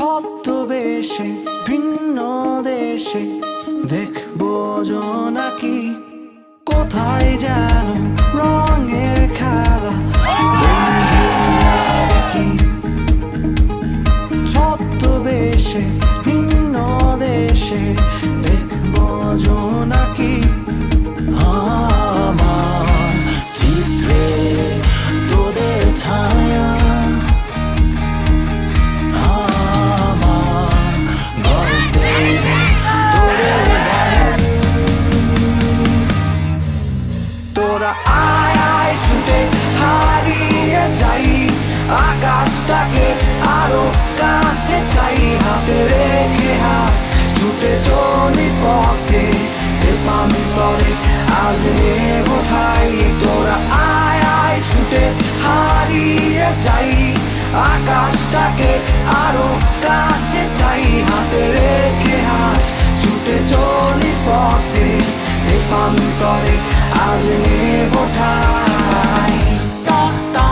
ছদ্মবেশে ভিন্ন দেশে দেখবো জোনাকি কোথায় যেন রঙের খেলা বন্ধু যাবে কি ছদ্মবেশে ভিন্ন দেশে দেখবো জোনাকি আমার চিত্রে তোদের ছায়া আমার গল্পে তোদের গান তোরা আয় আয় ছুটে হারিয়ে যাই আকাশটাকে আরো কাছে চাই হাতে রেখে হাত ছুটে চলি পথে তেপান্তরে আজ নেব ঠাই তোরা আয় আয় ছুটে হারিয়ে যাই আকাশটাকে আরো কাছে চাই হাতে রেখে হাত ছুটে চলি পথে তেপান্তরে আজ নেব ঠাই তা তা